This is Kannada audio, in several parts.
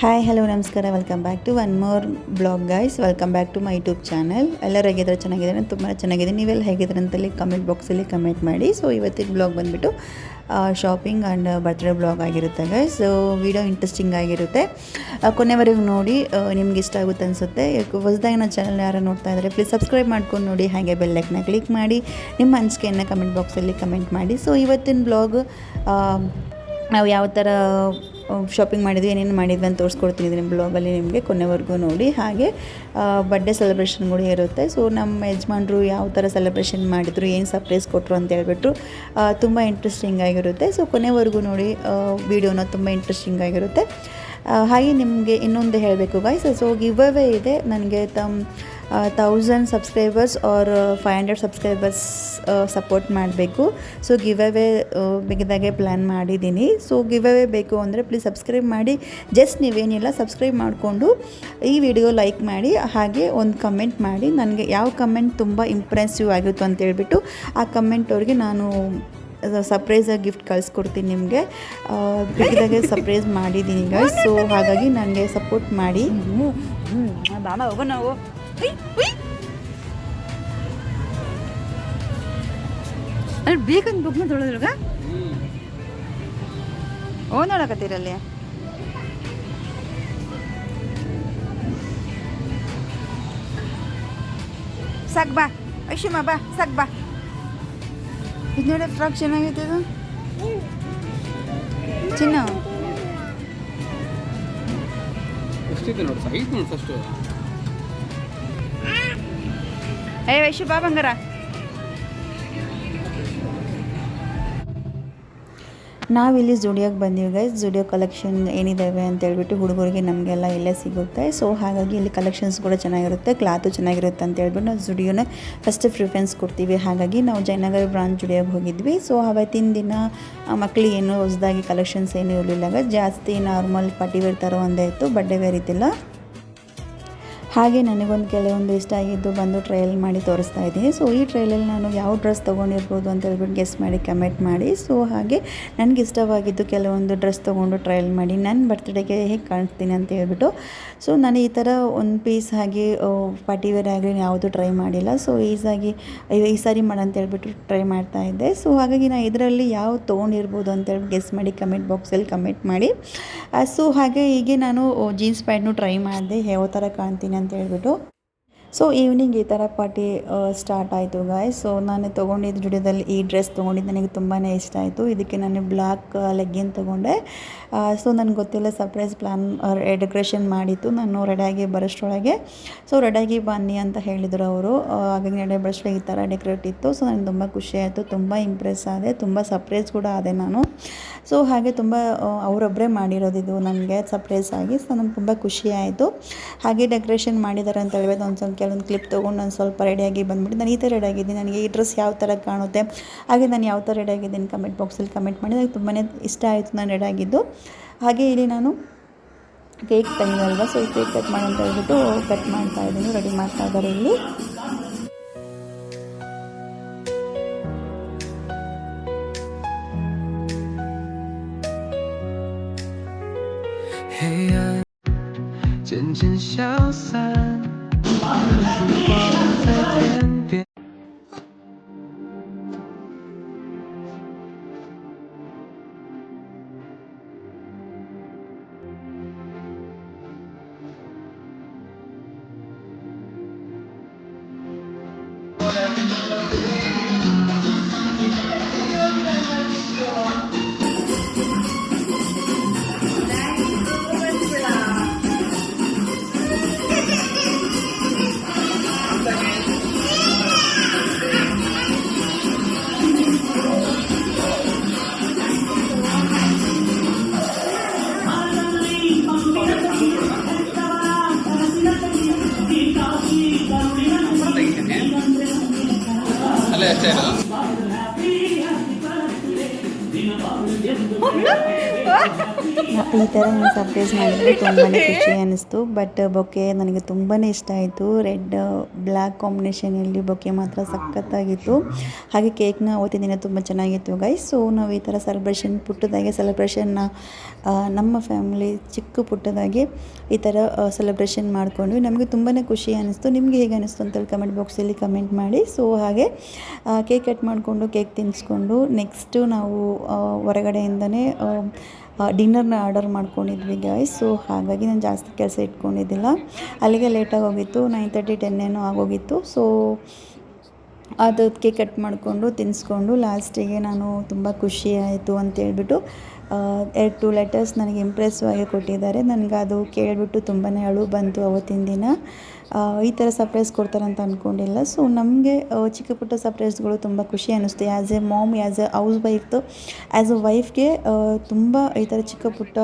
ಹಾಯ್ ಹಲೋ ನಮಸ್ಕಾರ welcome back to one more blog guys. Welcome back to my YouTube channel. ಎಲ್ಲರೂ ಹೇಗಿದ್ದಾರೆ? ಚೆನ್ನಾಗಿದ್ದಾರೆ, ತುಂಬ ಚೆನ್ನಾಗಿದೆ. ನೀವೆಲ್ಲ ಹೇಗಿದ್ದಾರೆ ಅಂತಲ್ಲಿ ಕಮೆಂಟ್ ಬಾಕ್ಸಲ್ಲಿ ಕಮೆಂಟ್ ಮಾಡಿ. ಸೊ ಇವತ್ತಿನ ಬ್ಲಾಗ್ ಬಂದುಬಿಟ್ಟು ಶಾಪಿಂಗ್ ಆ್ಯಂಡ್ ಬರ್ತ್ಡೇ ಬ್ಲಾಗ್ ಆಗಿರುತ್ತೆ ಗೈಸ್. ಸೊ ವಿಡಿಯೋ ಇಂಟ್ರೆಸ್ಟಿಂಗ್ ಆಗಿರುತ್ತೆ, ಕೊನೆವರೆಗೂ ನೋಡಿ, ನಿಮ್ಗೆ ಇಷ್ಟ ಆಗುತ್ತೆ ಅನಿಸುತ್ತೆ. ಹೊಸದಾಗಿ ನನ್ನ ಚಾನಲ್ ಯಾರು ನೋಡ್ತಾ ಇದ್ದಾರೆ ಪ್ಲೀಸ್ ಸಬ್ಸ್ಕ್ರೈಬ್ ಮಾಡ್ಕೊಂಡು ನೋಡಿ, ಹಾಗೆ ಬೆಲ್ಲೈಕನ್ನ ಕ್ಲಿಕ್ ಮಾಡಿ, ನಿಮ್ಮ ಅನಿಸಿಕೆಯನ್ನು ಕಮೆಂಟ್ ಬಾಕ್ಸಲ್ಲಿ ಕಮೆಂಟ್ ಮಾಡಿ. ಸೊ ಇವತ್ತಿನ ಬ್ಲಾಗ್ ನಾವು ಯಾವ ಥರ ಶಾಪಿಂಗ್ ಮಾಡಿದ್ವಿ, ಏನೇನು ಮಾಡಿದ್ವಿ ಅಂತ ತೋರಿಸ್ಕೊಡ್ತೀನಿ ಇದನ್ನ ಬ್ಲಾಗಲ್ಲಿ, ನಿಮಗೆ ಕೊನೆವರೆಗೂ ನೋಡಿ. ಹಾಗೆ ಬರ್ಡೇ ಸೆಲೆಬ್ರೇಷನ್ ಕೂಡ ಇರುತ್ತೆ. ಸೊ ನಮ್ಮ ಯಜಮಾನ್ರು ಯಾವ ಥರ ಸೆಲೆಬ್ರೇಷನ್ ಮಾಡಿದ್ರು, ಏನು ಸರ್ಪ್ರೈಸ್ ಕೊಟ್ಟರು ಅಂತ ಹೇಳ್ಬಿಟ್ಟು ತುಂಬ ಇಂಟ್ರೆಸ್ಟಿಂಗ್ ಆಗಿರುತ್ತೆ. ಸೊ ಕೊನೆವರೆಗೂ ನೋಡಿ, ವಿಡಿಯೋನ ತುಂಬ ಇಂಟ್ರೆಸ್ಟಿಂಗ್ ಆಗಿರುತ್ತೆ. ಹಾಗೆ ನಿಮಗೆ ಇನ್ನೊಂದು ಹೇಳಬೇಕು ಗಾಯ್ಸ್, ಸೊ ಗಿವ್ ಅವೇ ಇದೆ. ನನಗೆ 1000 ಸಬ್ಸ್ಕ್ರೈಬರ್ಸ್ ಆರ್ 500 ಸಬ್ಸ್ಕ್ರೈಬರ್ಸ್ ಸಪೋರ್ಟ್ ಮಾಡಬೇಕು. ಸೊ ಗಿವ್ ಅವೇ ಬಿಗಿದಾಗೆ ಪ್ಲ್ಯಾನ್ ಮಾಡಿದ್ದೀನಿ. ಸೊ ಗಿವ್ ಅವೇ ಬೇಕು ಅಂದರೆ ಪ್ಲೀಸ್ ಸಬ್ಸ್ಕ್ರೈಬ್ ಮಾಡಿ. ಜಸ್ಟ್ ನೀವೇನಿಲ್ಲ, ಸಬ್ಸ್ಕ್ರೈಬ್ ಮಾಡಿಕೊಂಡು ಈ ವಿಡಿಯೋ ಲೈಕ್ ಮಾಡಿ, ಹಾಗೆ ಒಂದು ಕಮೆಂಟ್ ಮಾಡಿ. ನನಗೆ ಯಾವ ಕಮೆಂಟ್ ತುಂಬ ಇಂಪ್ರೆಸಿವ್ ಆಗಿತ್ತು ಅಂತ ಹೇಳ್ಬಿಟ್ಟು ಆ ಕಮೆಂಟ್ ಅವ್ರಿಗೆ ನಾನು ಸರ್ಪ್ರೈಸಾಗಿ ಗಿಫ್ಟ್ ಕಳಿಸ್ಕೊಡ್ತೀನಿ ನಿಮಗೆ. ಬಿಗಿದಾಗೆ ಸರ್ಪ್ರೈಸ್ ಮಾಡಿದ್ದೀನಿ ಗೈಸ್. ಸೊ ಹಾಗಾಗಿ ನನಗೆ ಸಪೋರ್ಟ್ ಮಾಡಿ. ಬಾಮ ಹೋಗೋ ನಾವು ಅಲ್ಲಿ ಬೇಕಂತ ಬುಕ್ನ ತೊಳೆದ್ರಾಗ ಓ ನೋಡಕತ್ತೀರಲ್ಲಿ. ಸಾಕ್ ಬಾ ಐಶುಮ, ಬಾ ಸಾಕ್ ಬಾ. ಇದು ನೋಡಿ ಫ್ರಾಕ್ ಚೆನ್ನಾಗೈತೆ, ಇದು ಚಿನ್ನ ಏ ವೈಶು ಬಾ ಬಂಗಾರ. ನಾವಿಲ್ಲಿ ಜುಡಿಯೋಗೆ ಬಂದೀವಿ ಗೈಸ್. ಜುಡಿಯೋ ಕಲೆಕ್ಷನ್ ಏನಿದ್ದಾವೆ ಅಂತ ಹೇಳ್ಬಿಟ್ಟು ಹುಡುಗರಿಗೆ ನಮಗೆಲ್ಲ ಇಲ್ಲೇ ಸಿಗುತ್ತೆ. ಸೊ ಹಾಗಾಗಿ ಇಲ್ಲಿ ಕಲೆಕ್ಷನ್ಸ್ ಕೂಡ ಚೆನ್ನಾಗಿರುತ್ತೆ, ಕ್ಲಾತು ಚೆನ್ನಾಗಿರುತ್ತೆ ಅಂತ ಹೇಳ್ಬಿಟ್ಟು ನಾವು ಜುಡಿಯೋನ ಫಸ್ಟ್ ಪ್ರಿಫರೆನ್ಸ್ ಕೊಡ್ತೀವಿ. ಹಾಗಾಗಿ ನಾವು ಜಯನಗರ ಬ್ರಾಂಚ್ ಜುಡಿಯೋಗೆ ಹೋಗಿದ್ವಿ. ಸೊ ಅವತ್ತಿನ ದಿನ ಮಕ್ಕಳಿಗೆ ಏನೂ ಹೊಸದಾಗಿ ಕಲೆಕ್ಷನ್ಸ್ ಏನೂ ಇರಲಿಲ್ಲ, ಜಾಸ್ತಿ ನಾರ್ಮಲ್ ಪಾರ್ಟಿ ವೇರ್ ಥರ ಒಂದೇ ಇತ್ತು, ಬಡ್ಡೆ ವೇರ್ ಇದ್ದಿಲ್ಲ. ಹಾಗೆ ನನಗೊಂದು ಕೆಲವೊಂದು ಇಷ್ಟ ಆಗಿದ್ದು ಬಂದು ಟ್ರಯಲ್ ಮಾಡಿ ತೋರಿಸ್ತಾ ಇದ್ದೀನಿ. ಸೊ ಈ ಟ್ರಯಲಲ್ಲಿ ನಾನು ಯಾವ ಡ್ರೆಸ್ ತೊಗೊಂಡಿರ್ಬೋದು ಅಂತ ಹೇಳ್ಬಿಟ್ಟು ಗೆಸ್ ಮಾಡಿ ಕಮೆಂಟ್ ಮಾಡಿ. ಸೊ ಹಾಗೆ ನನಗೆ ಇಷ್ಟವಾಗಿದ್ದು ಕೆಲವೊಂದು ಡ್ರೆಸ್ ತೊಗೊಂಡು ಟ್ರಯಲ್ ಮಾಡಿ ನನ್ನ ಬರ್ತ್ಡೇಗೆ ಹೇಗೆ ಕಾಣಿಸ್ತೀನಿ ಅಂತ ಹೇಳ್ಬಿಟ್ಟು. ಸೊ ನಾನು ಈ ಥರ ಒಂದು ಪೀಸ್ ಹಾಗೆ ಪಾರ್ಟಿ ವೇರ್ ಆಗಲಿ ಯಾವುದು ಟ್ರೈ ಮಾಡಿಲ್ಲ. ಸೊ ಈ ಸಾರಿ ಅಂತ ಹೇಳ್ಬಿಟ್ಟು ಟ್ರೈ ಮಾಡ್ತಾ ಇದ್ದೆ. ಸೊ ಹಾಗಾಗಿ ನಾನು ಇದರಲ್ಲಿ ಯಾವ ತೊಗೊಂಡಿರ್ಬೋದು ಅಂತೇಳಿ ಗೆಸ್ ಮಾಡಿ ಕಮೆಂಟ್ ಬಾಕ್ಸಲ್ಲಿ ಕಮೆಂಟ್ ಮಾಡಿ. ಸೊ ಹಾಗೆ ಹೀಗೆ ನಾನು ಜೀನ್ಸ್ ಪ್ಯಾಂಟ್ನು ಟ್ರೈ ಮಾಡಿದೆ, ಯಾವ ಥರ ಕಾಣ್ತೀನಿ ಅಂತ ಹೇಳ್ಬಿಟ್ಟು. ಸೊ ಈವ್ನಿಂಗ್ ಈ ಥರ ಪಾರ್ಟಿ ಸ್ಟಾರ್ಟ್ ಆಯಿತು ಗಾಯ್ಸ್. ಸೊ ನಾನು ತೊಗೊಂಡಿದ್ದು ಜುಡಿಯೋದಲ್ಲಿ ಈ ಡ್ರೆಸ್ ತೊಗೊಂಡಿದ್ದು ನನಗೆ ತುಂಬಾ ಇಷ್ಟ ಆಯಿತು. ಇದಕ್ಕೆ ನಾನು ಬ್ಲ್ಯಾಕ್ ಲೆಗ್ಗಿನ್ ತೊಗೊಂಡೆ. ಸೊ ನನಗೆ ಗೊತ್ತಿಲ್ಲ, ಸರ್ಪ್ರೈಸ್ ಪ್ಲ್ಯಾನ್ ಡೆಕೋರೇಷನ್ ಮಾಡಿತ್ತು. ನಾನು ರೆಡಿಯಾಗಿ ಬರೋಷ್ಟರೊಳಗೆ ಸೊ ರೆಡಿಯಾಗಿ ಬನ್ನಿ ಅಂತ ಹೇಳಿದರು ಅವರು. ಹಾಗಾಗಿ ರೆಡಿ ಬರೋಷ್ಟೊಳಗೆ ಈ ಥರ ಡೆಕೋರೇಟ್ ಇತ್ತು. ಸೊ ನನಗೆ ತುಂಬ ಖುಷಿ ಆಯಿತು, ತುಂಬ ಇಂಪ್ರೆಸ್ ಆದೆ, ತುಂಬ ಸರ್ಪ್ರೈಸ್ ಕೂಡ ಆದೆ ನಾನು. ಸೊ ಹಾಗೆ ತುಂಬ ಅವರೊಬ್ಬರೇ ಮಾಡಿರೋದಿದ್ದು ನನಗೆ ಸರ್ಪ್ರೈಸ್ ಆಗಿ. ಸೊ ನನಗೆ ತುಂಬ ಖುಷಿ ಆಯಿತು. ಹಾಗೆ ಡೆಕೋರೇಷನ್ ಮಾಡಿದ್ದಾರೆ ಅಂತ ಹೇಳ್ಬೋದು. ಒಂದು ಸ್ವಲ್ಪ ಕೆಲವೊಂದು ಕ್ಲಿಪ್ ತೊಗೊಂಡು ನಾನು ಸ್ವಲ್ಪ ರೆಡಿಯಾಗಿ ಬಂದುಬಿಟ್ಟು ನಾನು ಈ ಥರ ರೆಡಿಯಾಗಿದ್ದೀನಿ, ನನಗೆ ಈ ಡ್ರೆಸ್ ಯಾವ ಥರ ಕಾಣುತ್ತೆ, ಹಾಗೆ ನಾನು ಯಾವ ಥರ ರೆಡಿಯಾಗಿದ್ದೀನಿ ಕಮೆಂಟ್ ಬಾಕ್ಸಲ್ಲಿ ಕಮೆಂಟ್ ಮಾಡಿ. ನನಗೆ ತುಂಬಾ ಇಷ್ಟ ಆಯಿತು ನಾನು ರೆಡಿಯಾಗಿದ್ದು. ಹಾಗೆ ಇಲ್ಲಿ ನಾನು ಕೇಕ್ ತಂದಿದ್ದಲ್ವ, ಸೊ ಈ ಕೇಕ್ ಕಟ್ ಮಾಡಿ ಅಂತ ಹೇಳ್ಬಿಟ್ಟು ಕಟ್ ಮಾಡ್ತಾಯಿದ್ದೀನಿ, ರೆಡಿ ಮಾಡ್ತಾ ಇದ್ದಾರೆ ಇಲ್ಲಿ.渐渐消散，曙光在天边。ಈ ಥರ ನಾನು ಸರ್ಪ್ರೈಸ್ ಮಾಡಿದರೆ ತುಂಬಾ ಖುಷಿ ಅನ್ನಿಸ್ತು. ಬಟ್ ಬೊಕ್ಕೆ ನನಗೆ ತುಂಬಾ ಇಷ್ಟ ಆಯಿತು. ರೆಡ್ ಬ್ಲ್ಯಾಕ್ ಕಾಂಬಿನೇಷನಲ್ಲಿ ಬೊಕ್ಕೆ ಮಾತ್ರ ಸಖತ್ತಾಗಿತ್ತು. ಹಾಗೆ ಕೇಕ್ನ ಅವತ್ತಿನ ದಿನ ತುಂಬ ಚೆನ್ನಾಗಿತ್ತು ಗೈಸ್. ಸೊ ನಾವು ಈ ಥರ ಪುಟ್ಟದಾಗಿ ಸೆಲೆಬ್ರೇಷನ್ನ ನಮ್ಮ ಫ್ಯಾಮಿಲಿ ಚಿಕ್ಕ ಪುಟ್ಟದಾಗಿ ಈ ಥರ ಸೆಲೆಬ್ರೇಷನ್ ಮಾಡಿಕೊಂಡ್ವಿ. ನಮಗೆ ತುಂಬಾ ಖುಷಿ ಅನ್ನಿಸ್ತು. ನಿಮಗೆ ಹೇಗೆ ಅನ್ನಿಸ್ತು ಅಂತೇಳಿ ಕಮೆಂಟ್ ಬಾಕ್ಸಲ್ಲಿ ಕಮೆಂಟ್ ಮಾಡಿ. ಸೊ ಹಾಗೆ ಕೇಕ್ ಕಟ್ ಮಾಡಿಕೊಂಡು ಕೇಕ್ ತಿನ್ನಿಸ್ಕೊಂಡು ನೆಕ್ಸ್ಟು ನಾವು ಹೊರಗಡೆಯಿಂದನೇ ಡಿನ್ನರ್ನ ಆರ್ಡರ್ ಮಾಡ್ಕೊಂಡಿದ್ವಿ ಗೈಸ್. ಸೊ ಹಾಗಾಗಿ ನಾನು ಜಾಸ್ತಿ ಕೆಲಸ ಇಟ್ಕೊಂಡಿದ್ದಿಲ್ಲ. ಅಲ್ಲಿಗೆ ಲೇಟಾಗಿ ಹೋಗಿತ್ತು, 9:30 10 ಏನೋ ಆಗೋಗಿತ್ತು. ಸೊ ಅದು ಕೇಕ್ ಕಟ್ ಮಾಡಿಕೊಂಡು ತಿನ್ನಿಸ್ಕೊಂಡು ಲಾಸ್ಟಿಗೆ ನಾನು ತುಂಬ ಖುಷಿ ಆಯಿತು ಅಂತೇಳ್ಬಿಟ್ಟು 2 ಲೆಟರ್ಸ್ ನನಗೆ ಇಂಪ್ರೆಸಿವ್ ಆಗಿ ಕೊಟ್ಟಿದ್ದಾರೆ. ನನಗೆ ಅದು ಕೇಳಿಬಿಟ್ಟು ತುಂಬಾ ಅಳು ಬಂತು ಅವತ್ತಿನ ದಿನ. ಈ ಥರ ಸರ್ಪ್ರೈಸ್ ಕೊಡ್ತಾರೆ ಅಂತ ಅಂದ್ಕೊಂಡಿಲ್ಲ. ಸೊ ನಮಗೆ ಚಿಕ್ಕ ಪುಟ್ಟ ಸರ್ಪ್ರೈಸ್ಗಳು ತುಂಬ ಖುಷಿ ಅನ್ನಿಸ್ತು. As a mom, as a house ವೈಫ್ದು, ಆ್ಯಸ್ ಎ ವೈಫ್ಗೆ ತುಂಬ ಈ ಥರ ಚಿಕ್ಕ ಪುಟ್ಟ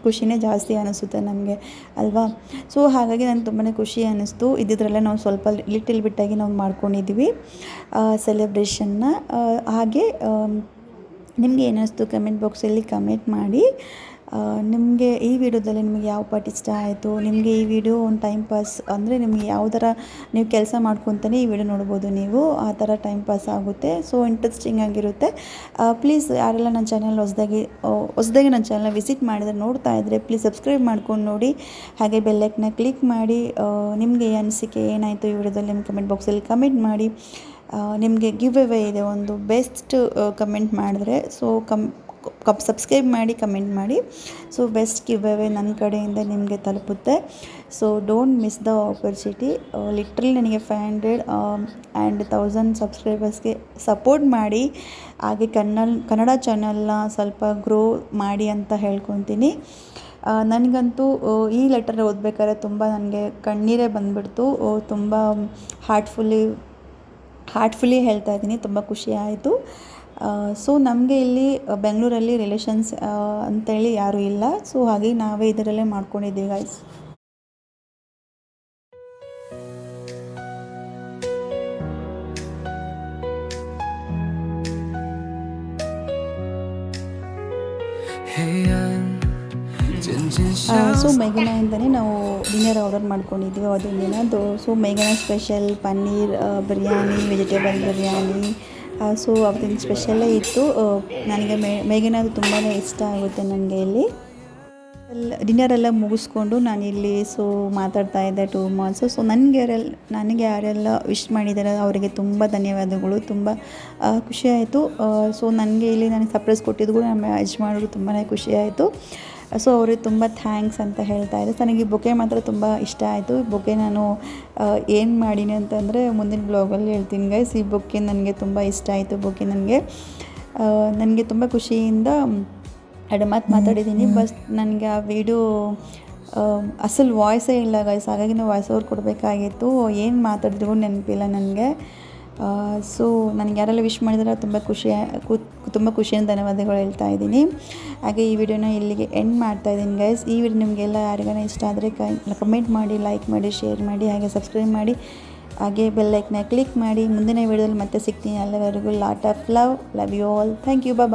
ಖುಷಿನೇ ಜಾಸ್ತಿ ಅನ್ನಿಸುತ್ತೆ ನಮಗೆ ಅಲ್ವಾ. ಸೊ ಹಾಗಾಗಿ ನನಗೆ ತುಂಬಾ ಖುಷಿ ಅನ್ನಿಸ್ತು. ಇದ್ದಿದ್ರಲ್ಲೇ ನಾವು ಸ್ವಲ್ಪ ಲಿಟಲ್ ಬಿಟ್ಟಾಗಿ ನಾವು ಮಾಡ್ಕೊಂಡಿದ್ದೀವಿ ಸೆಲೆಬ್ರೇಷನ್ನ. ಹಾಗೆ ನಿಮಗೆ ಏನಿಸ್ತು ಕಮೆಂಟ್ ಬಾಕ್ಸಲ್ಲಿ ಕಮೆಂಟ್ ಮಾಡಿ. ನಿಮಗೆ ಈ ವಿಡಿಯೋದಲ್ಲಿ ನಿಮಗೆ ಯಾವ ಪಾರ್ಟ್ ಇಷ್ಟ ಆಯಿತು, ನಿಮಗೆ ಈ ವಿಡಿಯೋ ಒಂದು ಟೈಮ್ ಪಾಸ್ ಅಂದರೆ ನಿಮಗೆ ಯಾವ ಥರ ನೀವು ಕೆಲಸ ಮಾಡ್ಕೊತಾನೆ ಈ ವಿಡಿಯೋ ನೋಡ್ಬೋದು ನೀವು, ಆ ಥರ ಟೈಮ್ ಪಾಸ್ ಆಗುತ್ತೆ. ಸೊ ಇಂಟ್ರೆಸ್ಟಿಂಗ್ ಆಗಿರುತ್ತೆ. ಪ್ಲೀಸ್ ಯಾರೆಲ್ಲ ನನ್ನ ಚಾನಲ್ ಹೊಸದಾಗಿ ನನ್ನ ಚಾನಲ್ ವಿಸಿಟ್ ಮಾಡಿದರೆ ನೋಡ್ತಾ ಇದ್ದರೆ ಪ್ಲೀಸ್ ಸಬ್ಸ್ಕ್ರೈಬ್ ಮಾಡ್ಕೊಂಡು ನೋಡಿ. ಹಾಗೆ ಬೆಲ್ಲೈಕನ್ನ ಕ್ಲಿಕ್ ಮಾಡಿ. ನಿಮಗೆ ಅನಿಸಿಕೆ ಏನಾಯಿತು ಈ ವಿಡಿಯೋದಲ್ಲಿ ನಿಮ್ಮ ಕಮೆಂಟ್ ಬಾಕ್ಸಲ್ಲಿ ಕಮೆಂಟ್ ಮಾಡಿ. ನಿಮಗೆ ಗಿವ್ ಅವೇ ಇದೆ, ಒಂದು ಬೆಸ್ಟ್ ಕಮೆಂಟ್ ಮಾಡಿದ್ರೆ. ಸೊ ಸಬ್ಸ್ಕ್ರೈಬ್ ಮಾಡಿ, ಕಮೆಂಟ್ ಮಾಡಿ. ಸೊ ಬೆಸ್ಟ್ ಗಿವ್ ಅವೇ ನನ್ನ ಕಡೆಯಿಂದ ನಿಮಗೆ ತಲುಪುತ್ತೆ. So don't miss the opportunity. Literally ನನಗೆ 500 ಆ್ಯಂಡ್ 1000 ಸಬ್ಸ್ಕ್ರೈಬರ್ಸ್ಗೆ ಸಪೋರ್ಟ್ ಮಾಡಿ. ಹಾಗೆ ಕನ್ನಡ ಚಾನಲ್ನ ಸ್ವಲ್ಪ ಗ್ರೋ ಮಾಡಿ ಅಂತ ಹೇಳ್ಕೊತೀನಿ. ನನಗಂತೂ ಈ ಲೆಟರ್ ಓದಬೇಕಾದ್ರೆ ತುಂಬ ನನಗೆ ಕಣ್ಣೀರೇ ಬಂದುಬಿಡ್ತು. ತುಂಬ ಹಾರ್ಟ್ಫುಲ್ಲಿ ಹೇಳ್ತಾ ಇದ್ದೀನಿ. ತುಂಬ ಖುಷಿ ಆಯಿತು. ಸೊ ನಮಗೆ ಇಲ್ಲಿ ಬೆಂಗಳೂರಲ್ಲಿ ರಿಲೇಷನ್ಸ್ ಅಂತೇಳಿ ಯಾರೂ ಇಲ್ಲ. ಸೊ ಹಾಗೆ ನಾವೇ ಇದರಲ್ಲೇ ಮಾಡ್ಕೊಂಡಿದ್ದೀವಿ ಗೈಸ್. ಸೊ ಮೇಘನಾಯಿಂದನೇ ನಾವು ಡಿನ್ನರ್ ಆರ್ಡರ್ ಮಾಡ್ಕೊಂಡಿದ್ವಿ ಅದೊಂದು ದಿನ. ಸೊ ಮೇಘನಾ special paneer biryani, vegetable biryani. So ಅವತ್ತಿನ ಸ್ಪೆಷಲ್ಲೇ ಇತ್ತು. ನನಗೆ ಮೇಘನಾದು ತುಂಬಾ ಇಷ್ಟ ಆಗುತ್ತೆ ನನಗೆ. ಇಲ್ಲಿ ಡಿನ್ನರೆಲ್ಲ ಮುಗಿಸ್ಕೊಂಡು ನಾನಿಲ್ಲಿ ಮಾತಾಡ್ತಾ ಇದ್ದೆ 2 months. ಸೊ ನನಗೆ ಯಾರೆಲ್ಲ ವಿಶ್ ಮಾಡಿದ್ದಾರೆ ಅವರಿಗೆ ತುಂಬ ಧನ್ಯವಾದಗಳು. ತುಂಬ ಖುಷಿ ಆಯಿತು. ಸೊ ನನಗೆ ಇಲ್ಲಿ ನನಗೆ ಸರ್ಪ್ರೈಸ್ ಕೊಟ್ಟಿದ್ದು ಕೂಡ ನಮ್ಮ ಯಜಮಾನರು ತುಂಬಾ ಖುಷಿ ಆಯಿತು. ಸೊ ಅವ್ರಿಗೆ ತುಂಬ ಥ್ಯಾಂಕ್ಸ್ ಅಂತ ಹೇಳ್ತಾ ಇದ್ದೆ. ನನಗೆ ಈ ಬೊಕ್ಕೆ ಮಾತ್ರ ತುಂಬ ಇಷ್ಟ ಆಯಿತು. ಈ ಬೊಕ್ಕೆ ನಾನು ಏನು ಮಾಡೀನಿ ಅಂತಂದರೆ ಮುಂದಿನ ಬ್ಲಾಗಲ್ಲಿ ಹೇಳ್ತೀನಿ ಗೈಸ್. ಈ ಬೊಕ್ಕೆ ನನಗೆ ತುಂಬ ಇಷ್ಟ ಆಯಿತು. ಬೊಕ್ಕೆ ನನಗೆ ತುಂಬ ಖುಷಿಯಿಂದ 2 ಮಾತು ಮಾತಾಡಿದ್ದೀನಿ. ಬಸ್ ನನಗೆ ಆ ವಿಡಿಯೋ ಅಸಲು ವಾಯ್ಸೇ ಇಲ್ಲ ಗೈಸ್. ಹಾಗಾಗಿ ನಾವು ವಾಯ್ಸ್ ಓವರ್ ಕೊಡಬೇಕಾಗಿತ್ತು. ಏನು ಮಾತಾಡಿದ್ರು ನೆನಪಿಲ್ಲ ನನಗೆ. ಸೊ ನನಗೆ ಯಾರೆಲ್ಲ ವಿಶ್ ಮಾಡಿದರೆ ತುಂಬ ಖುಷಿಯಿಂದ ಧನ್ಯವಾದಗಳು ಹೇಳ್ತಾ ಇದ್ದೀನಿ. ಹಾಗೆ ಈ ವಿಡಿಯೋನ ಇಲ್ಲಿಗೆ ಎಂಡ್ ಮಾಡ್ತಾ ಇದ್ದೀನಿ ಗೈಸ್. ಈ ವಿಡಿಯೋ ನಿಮಗೆಲ್ಲ ಯಾರಿಗಾನ ಇಷ್ಟ ಆದರೆ ಕಮೆಂಟ್ ಮಾಡಿ, ಲೈಕ್ ಮಾಡಿ, ಶೇರ್ ಮಾಡಿ, ಹಾಗೆ ಸಬ್ಸ್ಕ್ರೈಬ್ ಮಾಡಿ, ಹಾಗೆ ಬೆಲ್ ಐಕನ್ನ ಕ್ಲಿಕ್ ಮಾಡಿ. ಮುಂದಿನ ವಿಡಿಯೋದಲ್ಲಿ ಮತ್ತೆ ಸಿಗ್ತೀನಿ. ಎಲ್ಲರಿಗೂ lot of love you all. Thank you. Bye.